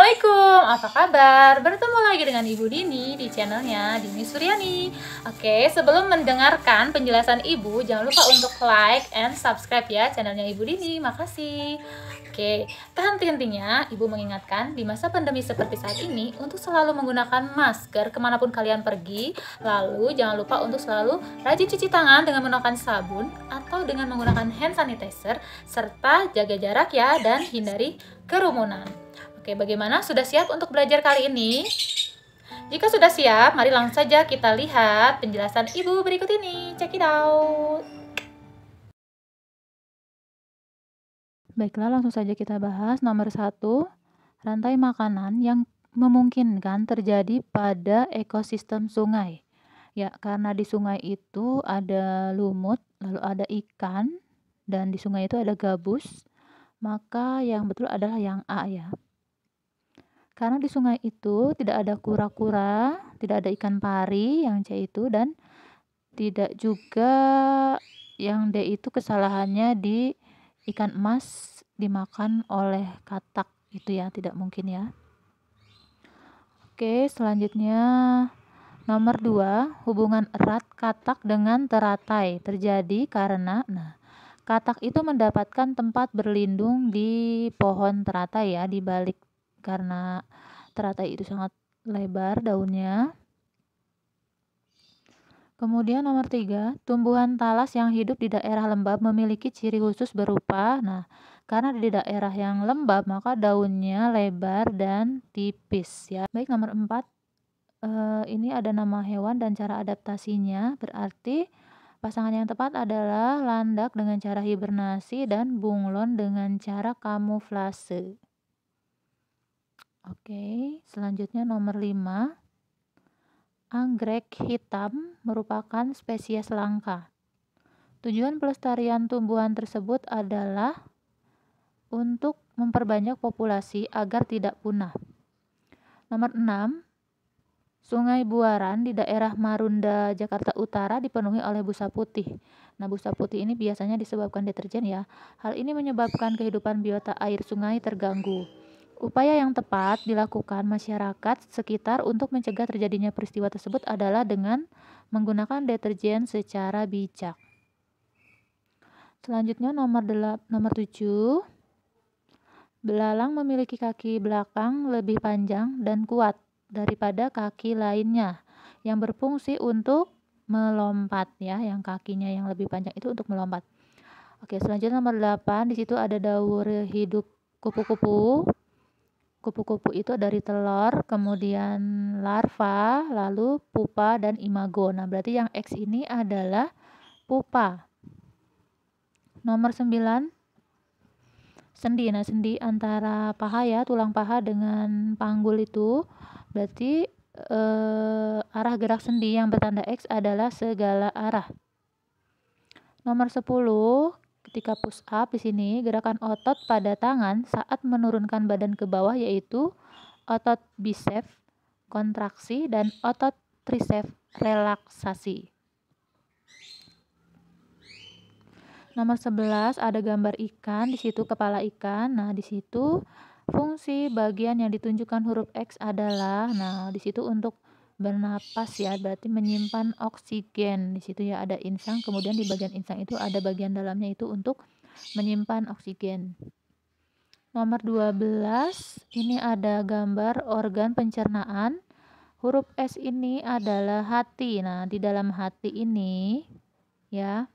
Assalamualaikum, apa kabar? Bertemu lagi dengan Ibu Dini di channelnya Dini Suryani. Oke, sebelum mendengarkan penjelasan Ibu, jangan lupa untuk like and subscribe ya channelnya Ibu Dini. Makasih. Oke, tak henti-hentinya Ibu mengingatkan di masa pandemi seperti saat ini untuk selalu menggunakan masker kemanapun kalian pergi. Lalu jangan lupa untuk selalu rajin cuci tangan dengan menggunakan sabun atau dengan menggunakan hand sanitizer, serta jaga jarak ya dan hindari kerumunan. Oke, bagaimana? Sudah siap untuk belajar kali ini? Jika sudah siap, mari langsung saja kita lihat penjelasan Ibu berikut ini. Check it out. Baiklah, langsung saja kita bahas. Nomor 1, rantai makanan yang memungkinkan terjadi pada ekosistem sungai. Ya, karena di sungai itu ada lumut, lalu ada ikan, dan di sungai itu ada gabus, maka yang betul adalah yang A ya. Karena di sungai itu tidak ada kura-kura, tidak ada ikan pari yang C itu, dan tidak juga yang D itu kesalahannya di ikan emas dimakan oleh katak, itu ya tidak mungkin ya. Oke, selanjutnya nomor 2, hubungan erat katak dengan teratai terjadi karena katak itu mendapatkan tempat berlindung di pohon teratai ya, di balik, karena teratai itu sangat lebar daunnya. Kemudian nomor 3, tumbuhan talas yang hidup di daerah lembab memiliki ciri khusus berupa, karena di daerah yang lembab maka daunnya lebar dan tipis ya. Baik, nomor 4, ini ada nama hewan dan cara adaptasinya, berarti pasangan yang tepat adalah landak dengan cara hibernasi dan bunglon dengan cara kamuflase. Oke, selanjutnya nomor 5. Anggrek hitam merupakan spesies langka. Tujuan pelestarian tumbuhan tersebut adalah untuk memperbanyak populasi agar tidak punah. Nomor 6. Sungai Buaran di daerah Marunda, Jakarta Utara dipenuhi oleh busa putih. Busa putih ini biasanya disebabkan deterjen ya. Hal ini menyebabkan kehidupan biota air sungai terganggu. Upaya yang tepat dilakukan masyarakat sekitar untuk mencegah terjadinya peristiwa tersebut adalah dengan menggunakan deterjen secara bijak. Selanjutnya nomor 7. Belalang memiliki kaki belakang lebih panjang dan kuat daripada kaki lainnya yang berfungsi untuk melompat ya, yang kakinya yang lebih panjang itu untuk melompat. Oke, selanjutnya nomor 8, di situ ada daur hidup kupu-kupu. Kupu-kupu itu dari telur, kemudian larva, lalu pupa dan imago. Berarti yang X ini adalah pupa. Nomor 9, sendi. Sendi antara paha ya, tulang paha dengan panggul itu. Berarti arah gerak sendi yang bertanda X adalah segala arah. Nomor 10, ketika push up di sini gerakan otot pada tangan saat menurunkan badan ke bawah yaitu otot biceps kontraksi dan otot triceps relaksasi. Nomor 11 ada gambar ikan, di situ kepala ikan. Di situ fungsi bagian yang ditunjukkan huruf X adalah di situ untuk bernapas ya, berarti menyimpan oksigen. Di situ ya ada insang, kemudian di bagian insang itu ada bagian dalamnya itu untuk menyimpan oksigen. Nomor 12, ini ada gambar organ pencernaan. Huruf S ini adalah hati. Di dalam hati ini ya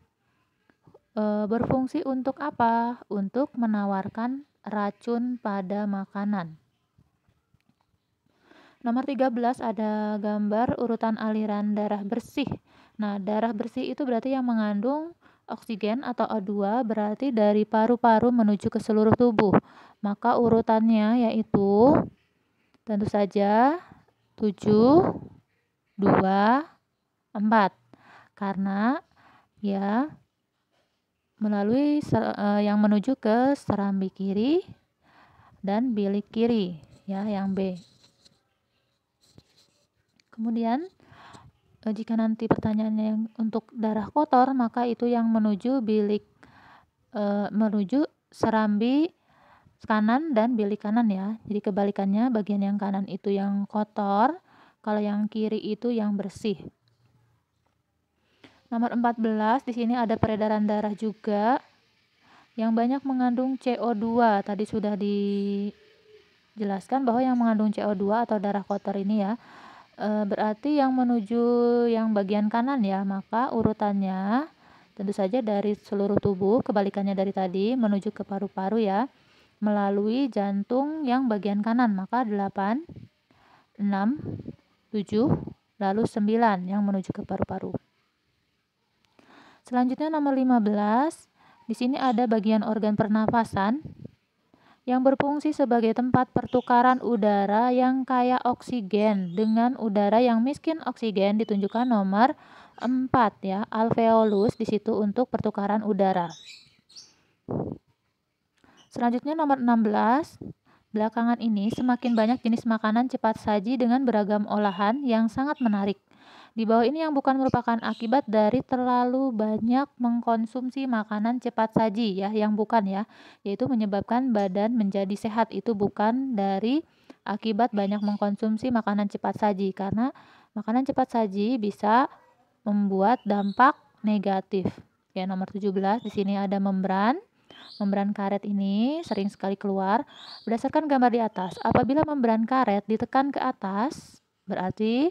berfungsi untuk apa? Untuk menawarkan racun pada makanan. Nomor 13 ada gambar urutan aliran darah bersih. Darah bersih itu berarti yang mengandung oksigen atau O2, berarti dari paru-paru menuju ke seluruh tubuh. Maka urutannya yaitu tentu saja 7, 2, 4. Karena ya melalui yang menuju ke serambi kiri dan bilik kiri ya, yang B. Kemudian jika nanti pertanyaannya yang untuk darah kotor, maka itu yang menuju bilik menuju serambi kanan dan bilik kanan ya. Jadi kebalikannya, bagian yang kanan itu yang kotor, kalau yang kiri itu yang bersih. Nomor 14, di sini ada peredaran darah juga yang banyak mengandung CO2. Tadi sudah dijelaskan bahwa yang mengandung CO2 atau darah kotor ini ya, berarti yang menuju yang bagian kanan ya, maka urutannya tentu saja dari seluruh tubuh, kebalikannya dari tadi, menuju ke paru-paru ya, melalui jantung yang bagian kanan, maka 8, 6, 7, lalu 9 yang menuju ke paru-paru. Selanjutnya nomor 15, di sini ada bagian organ pernafasan yang berfungsi sebagai tempat pertukaran udara yang kaya oksigen dengan udara yang miskin oksigen, ditunjukkan nomor 4 ya, alveolus di situ untuk pertukaran udara. Selanjutnya nomor 16, belakangan ini semakin banyak jenis makanan cepat saji dengan beragam olahan yang sangat menarik. Di bawah ini yang bukan merupakan akibat dari terlalu banyak mengkonsumsi makanan cepat saji ya, yang bukan ya, yaitu menyebabkan badan menjadi sehat, itu bukan dari akibat banyak mengkonsumsi makanan cepat saji, karena makanan cepat saji bisa membuat dampak negatif. Ya, nomor 17 di sini ada membran. Membran karet ini sering sekali keluar berdasarkan gambar di atas. Apabila membran karet ditekan ke atas, berarti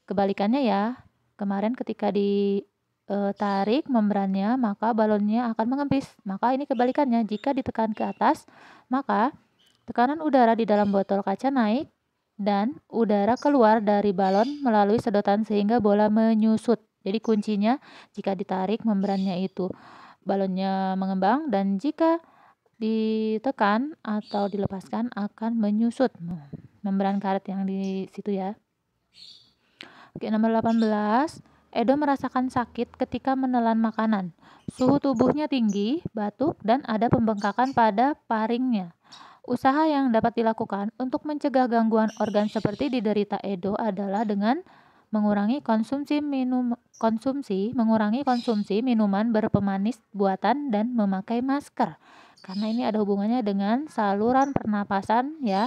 kebalikannya ya. Kemarin ketika ditarik membrannya, maka balonnya akan mengempis. Maka ini kebalikannya, jika ditekan ke atas, maka tekanan udara di dalam botol kaca naik dan udara keluar dari balon melalui sedotan sehingga bola menyusut. Jadi kuncinya jika ditarik membrannya itu balonnya mengembang, dan jika ditekan atau dilepaskan akan menyusut. Membran karet yang di situ ya. Oke, nomor 18. Edo merasakan sakit ketika menelan makanan. Suhu tubuhnya tinggi, batuk, dan ada pembengkakan pada paringnya. Usaha yang dapat dilakukan untuk mencegah gangguan organ seperti diderita Edo adalah dengan mengurangi konsumsi minuman berpemanis buatan dan memakai masker. Karena ini ada hubungannya dengan saluran pernapasan ya.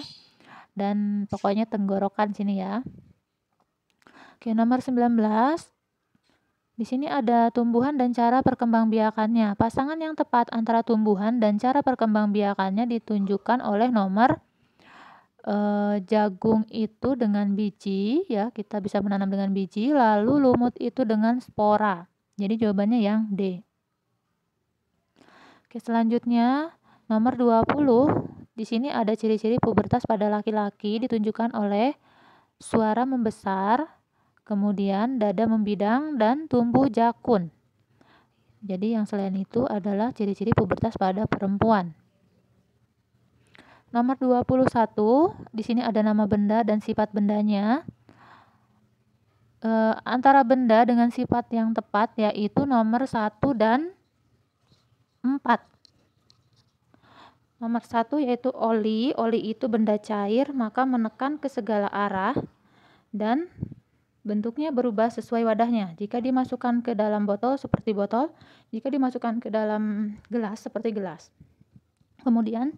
Dan pokoknya tenggorokan sini ya. Oke, nomor 19. Di sini ada tumbuhan dan cara perkembangbiakannya. Pasangan yang tepat antara tumbuhan dan cara perkembangbiakannya ditunjukkan oleh nomor jagung itu dengan biji ya, kita bisa menanam dengan biji, lalu lumut itu dengan spora. Jadi jawabannya yang D. Oke, selanjutnya nomor 20. Di sini ada ciri-ciri pubertas pada laki-laki ditunjukkan oleh suara membesar, kemudian dada membidang dan tumbuh jakun. Jadi yang selain itu adalah ciri-ciri pubertas pada perempuan. Nomor 21, di sini ada nama benda dan sifat bendanya. Antara benda dengan sifat yang tepat yaitu nomor 1 dan 4. Nomor 1 yaitu oli. Oli itu benda cair, maka menekan ke segala arah dan bentuknya berubah sesuai wadahnya. Jika dimasukkan ke dalam botol seperti botol, jika dimasukkan ke dalam gelas seperti gelas. Kemudian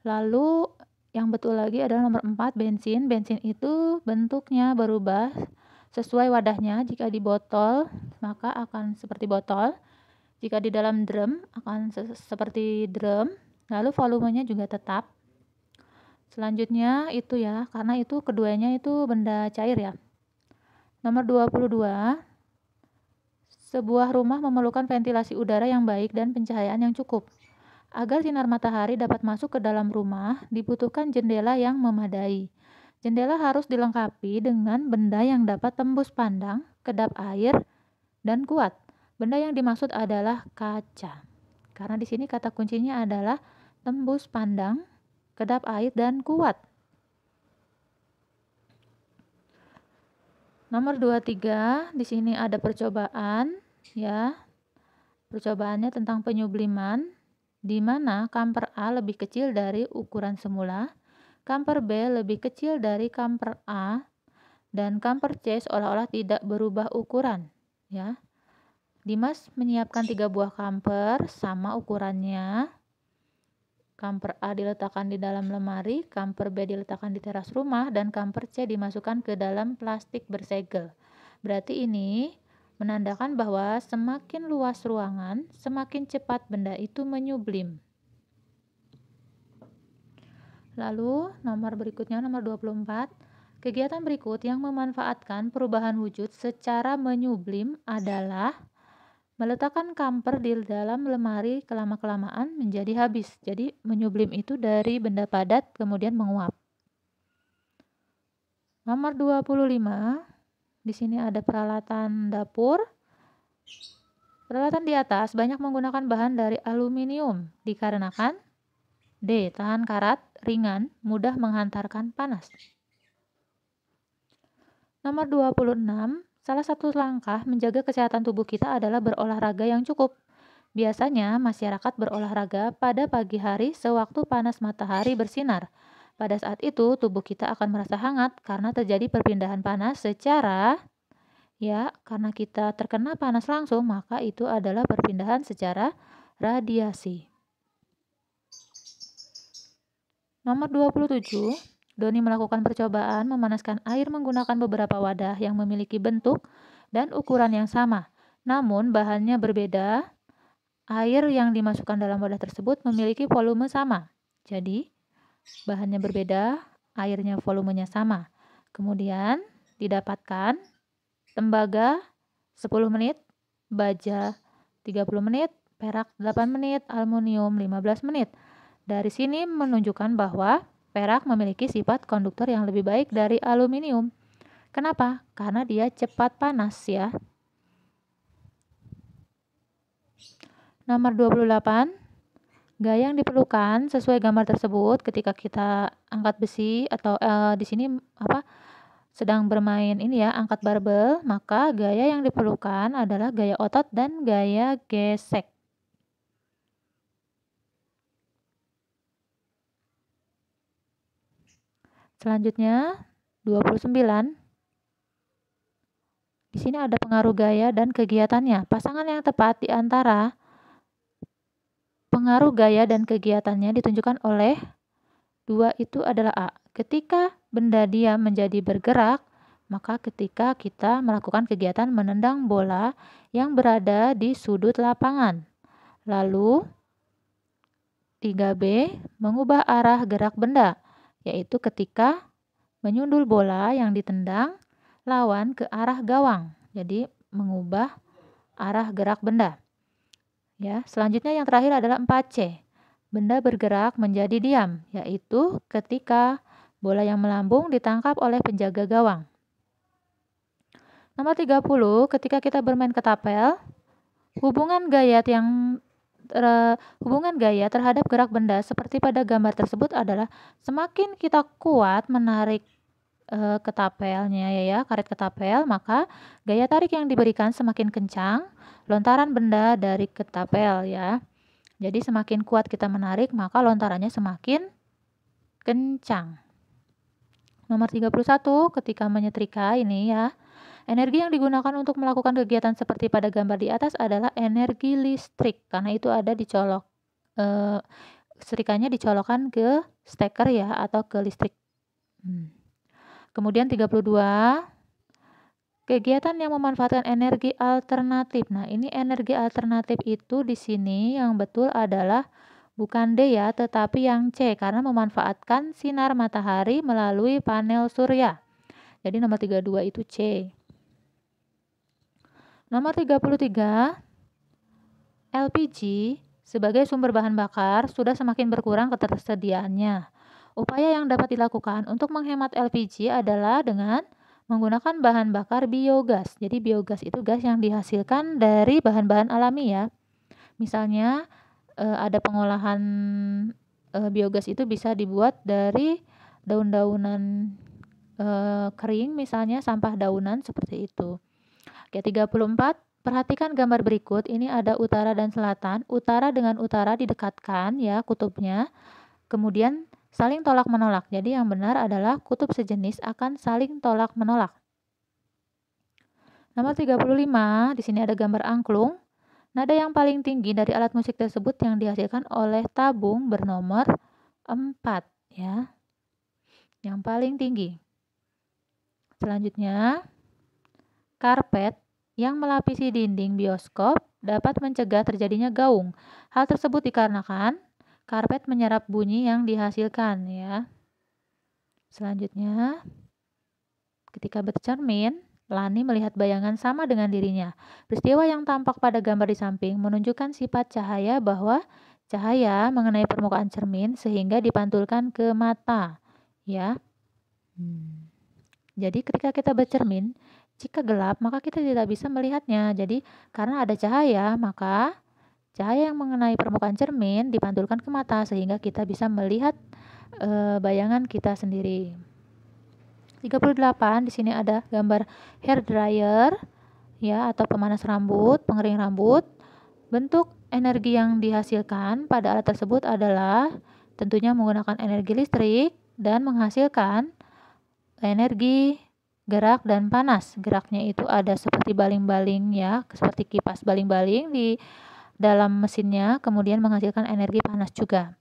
lalu yang betul lagi adalah nomor 4, bensin. Bensin itu bentuknya berubah sesuai wadahnya. Jika di botol maka akan seperti botol, jika di dalam drum akan seperti drum, lalu volumenya juga tetap. Selanjutnya itu ya, karena itu keduanya itu benda cair ya. Nomor 22, sebuah rumah memerlukan ventilasi udara yang baik dan pencahayaan yang cukup. Agar sinar matahari dapat masuk ke dalam rumah, dibutuhkan jendela yang memadai. Jendela harus dilengkapi dengan benda yang dapat tembus pandang, kedap air, dan kuat. Benda yang dimaksud adalah kaca. Karena di sini kata kuncinya adalah tembus pandang, kedap air, dan kuat. Nomor 23, di sini ada percobaan ya. Percobaannya tentang penyubliman, di mana kamper A lebih kecil dari ukuran semula, kamper B lebih kecil dari kamper A, dan kamper C seolah-olah tidak berubah ukuran ya. Dimas menyiapkan 3 buah kamper sama ukurannya. Kamper A diletakkan di dalam lemari, kamper B diletakkan di teras rumah, dan kamper C dimasukkan ke dalam plastik bersegel. Berarti ini menandakan bahwa semakin luas ruangan, semakin cepat benda itu menyublim. Lalu nomor berikutnya, nomor 24. Kegiatan berikut yang memanfaatkan perubahan wujud secara menyublim adalah meletakkan kamper di dalam lemari kelama-kelamaan menjadi habis. Jadi menyublim itu dari benda padat kemudian menguap. Nomor 25. Di sini ada peralatan dapur. Peralatan di atas banyak menggunakan bahan dari aluminium dikarenakan D. Tahan karat, ringan, mudah menghantarkan panas. Nomor 26, salah satu langkah menjaga kesehatan tubuh kita adalah berolahraga yang cukup. Biasanya masyarakat berolahraga pada pagi hari sewaktu panas matahari bersinar. Pada saat itu tubuh kita akan merasa hangat karena terjadi perpindahan panas karena kita terkena panas langsung, maka itu adalah perpindahan secara radiasi. Nomor 27, Doni melakukan percobaan memanaskan air menggunakan beberapa wadah yang memiliki bentuk dan ukuran yang sama. Namun bahannya berbeda. Air yang dimasukkan dalam wadah tersebut memiliki volume sama. Jadi bahannya berbeda, airnya volumenya sama. Kemudian didapatkan tembaga 10 menit, baja 30 menit, perak 8 menit, aluminium 15 menit. Dari sini menunjukkan bahwa perak memiliki sifat konduktor yang lebih baik dari aluminium. Kenapa? Karena dia cepat panas ya. Nomor 28. Gaya yang diperlukan sesuai gambar tersebut ketika kita angkat besi atau di sini sedang bermain angkat barbel, maka gaya yang diperlukan adalah gaya otot dan gaya gesek. Selanjutnya 29. Di sini ada pengaruh gaya dan kegiatannya. Pasangan yang tepat di antara pengaruh gaya dan kegiatannya ditunjukkan oleh 2 itu adalah A. Ketika benda diam menjadi bergerak, maka ketika kita melakukan kegiatan menendang bola yang berada di sudut lapangan. Lalu 3B, mengubah arah gerak benda, yaitu ketika menyundul bola yang ditendang lawan ke arah gawang. Jadi mengubah arah gerak benda. Ya, selanjutnya yang terakhir adalah 4C. Benda bergerak menjadi diam, yaitu ketika bola yang melambung ditangkap oleh penjaga gawang. Nomor 30, ketika kita bermain ketapel, hubungan gaya terhadap gerak benda seperti pada gambar tersebut adalah semakin kita kuat menarik ketapelnya karet ketapel, maka gaya tarik yang diberikan semakin kencang lontaran benda dari ketapel ya. Jadi semakin kuat kita menarik, maka lontarannya semakin kencang. Nomor 31, ketika menyetrika ini ya, energi yang digunakan untuk melakukan kegiatan seperti pada gambar di atas adalah energi listrik, karena itu ada dicolok, setrikanya dicolokkan ke steker ya, atau ke listrik. Kemudian 32, kegiatan yang memanfaatkan energi alternatif. Nah, ini energi alternatif itu di sini yang betul adalah bukan D ya, tetapi yang C, karena memanfaatkan sinar matahari melalui panel surya. Jadi nomor 32 itu C. Nomor 33, LPG sebagai sumber bahan bakar sudah semakin berkurang ketersediaannya. Upaya yang dapat dilakukan untuk menghemat LPG adalah dengan menggunakan bahan bakar biogas. Jadi biogas itu gas yang dihasilkan dari bahan-bahan alami ya. Misalnya ada pengolahan biogas itu bisa dibuat dari daun-daunan kering, misalnya sampah daunan seperti itu. Oke, 34. Perhatikan gambar berikut. Ini ada utara dan selatan. Utara dengan utara didekatkan ya kutubnya. Kemudian saling tolak menolak. Jadi yang benar adalah kutub sejenis akan saling tolak menolak. Nomor 35, di sini ada gambar angklung. Nada yang paling tinggi dari alat musik tersebut yang dihasilkan oleh tabung bernomor 4 ya. Yang paling tinggi. Selanjutnya, karpet yang melapisi dinding bioskop dapat mencegah terjadinya gaung. Hal tersebut dikarenakan karpet menyerap bunyi yang dihasilkan ya. Selanjutnya, ketika bercermin, Lani melihat bayangan sama dengan dirinya. Peristiwa yang tampak pada gambar di samping menunjukkan sifat cahaya bahwa cahaya mengenai permukaan cermin sehingga dipantulkan ke mata. Ya. Jadi ketika kita bercermin, jika gelap maka kita tidak bisa melihatnya. Jadi karena ada cahaya, maka cahaya yang mengenai permukaan cermin dipantulkan ke mata sehingga kita bisa melihat bayangan kita sendiri. 38 di sini ada gambar hair dryer ya atau pemanas rambut, pengering rambut. Bentuk energi yang dihasilkan pada alat tersebut adalah tentunya menggunakan energi listrik dan menghasilkan energi gerak dan panas. Geraknya itu ada seperti baling-baling ya, seperti kipas baling-baling di dalam mesinnya, kemudian menghasilkan energi panas juga.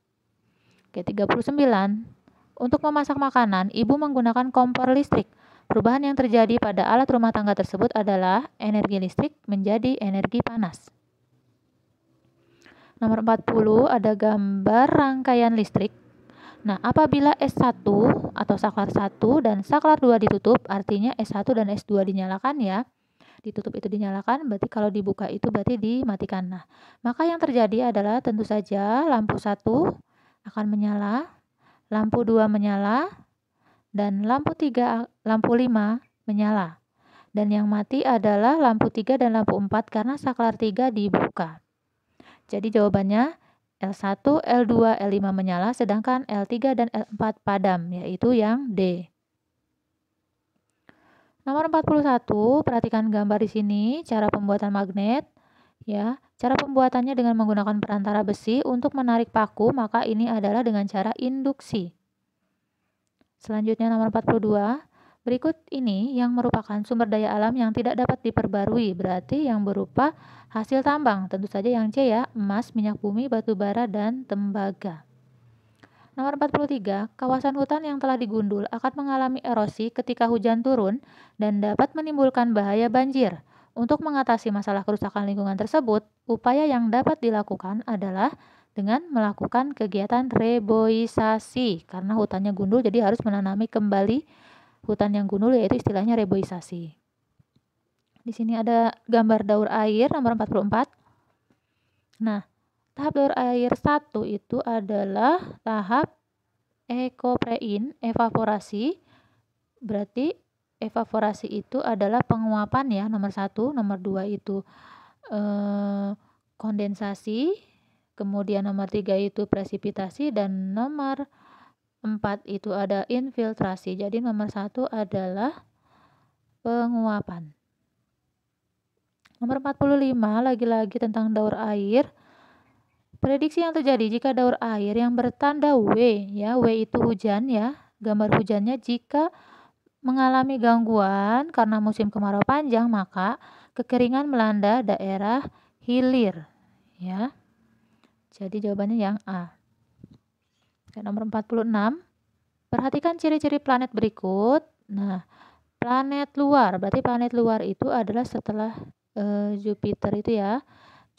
Oke, 39. Untuk memasak makanan, ibu menggunakan kompor listrik. Perubahan yang terjadi pada alat rumah tangga tersebut adalah energi listrik menjadi energi panas. Nomor 40 ada gambar rangkaian listrik. Nah, apabila S1 atau saklar 1 dan saklar 2 ditutup, artinya S1 dan S2 dinyalakan ya. Ditutup itu dinyalakan, berarti kalau dibuka itu berarti dimatikan. Nah, maka yang terjadi adalah tentu saja lampu 1 akan menyala, lampu 2 menyala, dan lampu 5 menyala. Dan yang mati adalah lampu 3 dan lampu 4 karena saklar 3 dibuka. Jadi jawabannya L1, L2, L5 menyala, sedangkan L3 dan L4 padam, yaitu yang D. Nomor 41, perhatikan gambar di sini, cara pembuatan magnet. Ya, cara pembuatannya dengan menggunakan perantara besi untuk menarik paku, maka ini adalah dengan cara induksi. Selanjutnya nomor 42, berikut ini yang merupakan sumber daya alam yang tidak dapat diperbarui, berarti yang berupa hasil tambang, tentu saja yang C ya, emas, minyak bumi, batu bara, dan tembaga. Nomor 43, kawasan hutan yang telah digundul akan mengalami erosi ketika hujan turun dan dapat menimbulkan bahaya banjir. Untuk mengatasi masalah kerusakan lingkungan tersebut, upaya yang dapat dilakukan adalah dengan melakukan kegiatan reboisasi. Karena hutannya gundul, jadi harus menanami kembali hutan yang gundul, yaitu istilahnya reboisasi. Di sini ada gambar daur air nomor 44. Nah, tahap daur air 1 itu adalah tahap ekoprein, evaporasi. Berarti evaporasi itu adalah penguapan ya, nomor 1, nomor 2 itu kondensasi, kemudian nomor 3 itu presipitasi, dan nomor 4 itu ada infiltrasi. Jadi nomor 1 adalah penguapan. Nomor 45 lagi-lagi tentang daur air. Prediksi yang terjadi jika daur air yang bertanda W ya, W itu hujan ya, gambar hujannya jika mengalami gangguan karena musim kemarau panjang, maka kekeringan melanda daerah hilir ya. Jadi jawabannya yang A. Dan nomor 46, perhatikan ciri-ciri planet berikut. Nah, planet luar, berarti planet luar itu adalah setelah Jupiter itu ya.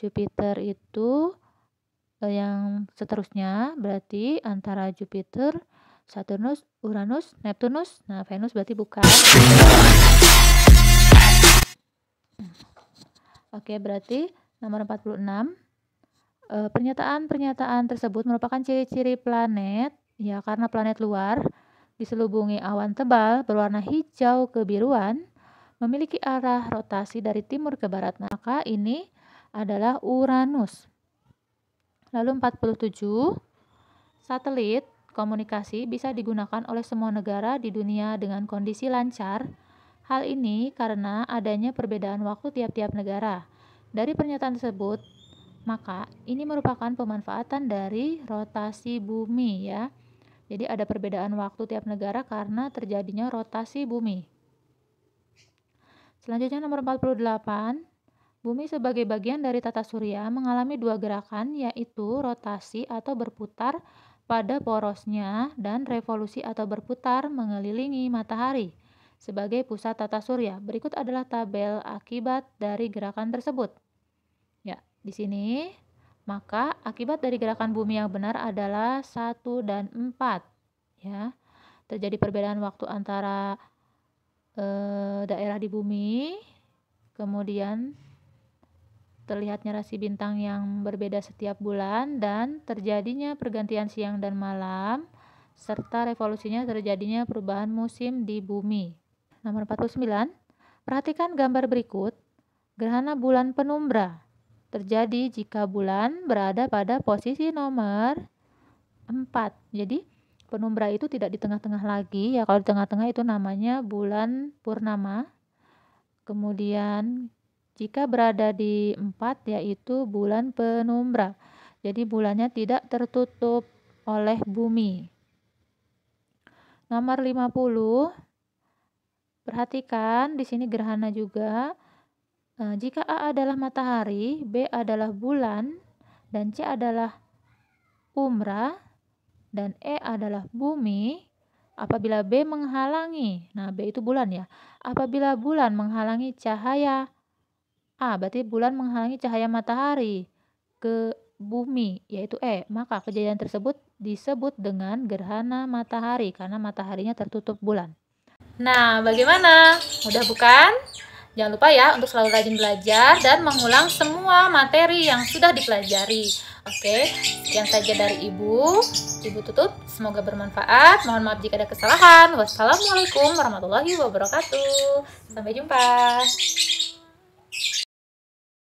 Jupiter itu yang seterusnya, berarti antara Jupiter, Saturnus, Uranus, Neptunus. Nah, Venus berarti bukan. Oke, berarti nomor 46. Pernyataan-pernyataan tersebut merupakan ciri-ciri planet ya, karena planet luar diselubungi awan tebal berwarna hijau kebiruan, memiliki arah rotasi dari timur ke barat, maka ini adalah Uranus. Lalu 47, satelit komunikasi bisa digunakan oleh semua negara di dunia dengan kondisi lancar. Hal ini karena adanya perbedaan waktu tiap-tiap negara. Dari pernyataan tersebut, maka ini merupakan pemanfaatan dari rotasi bumi ya. Jadi ada perbedaan waktu tiap negara karena terjadinya rotasi bumi. Selanjutnya nomor 48, Bumi sebagai bagian dari tata surya mengalami dua gerakan, yaitu rotasi atau berputar pada porosnya dan revolusi atau berputar mengelilingi matahari sebagai pusat tata surya. Berikut adalah tabel akibat dari gerakan tersebut. Ya, di sini maka akibat dari gerakan bumi yang benar adalah 1 dan 4. Ya, terjadi perbedaan waktu antara daerah di bumi, kemudian terlihatnya rasi bintang yang berbeda setiap bulan, dan terjadinya pergantian siang dan malam, serta revolusinya terjadinya perubahan musim di bumi. Nomor 49, perhatikan gambar berikut. Gerhana bulan penumbra terjadi jika bulan berada pada posisi nomor 4. Jadi penumbra itu tidak di tengah-tengah lagi ya. Kalau di tengah-tengah itu namanya bulan purnama. Kemudian jika berada di 4 yaitu bulan penumbra. Jadi bulannya tidak tertutup oleh bumi. Nomor 50. Perhatikan di sini gerhana juga. Jika A adalah matahari, B adalah bulan, dan C adalah umrah, dan E adalah bumi, apabila B menghalangi, nah B itu bulan ya, apabila bulan menghalangi cahaya A, berarti bulan menghalangi cahaya matahari ke bumi, yaitu E, maka kejadian tersebut disebut dengan gerhana matahari, karena mataharinya tertutup bulan. Nah, bagaimana? Mudah bukan? Jangan lupa ya untuk selalu rajin belajar dan mengulang semua materi yang sudah dipelajari. Oke, sekian saja dari Ibu. Ibu tutup, semoga bermanfaat. Mohon maaf jika ada kesalahan. Wassalamualaikum warahmatullahi wabarakatuh. Sampai jumpa.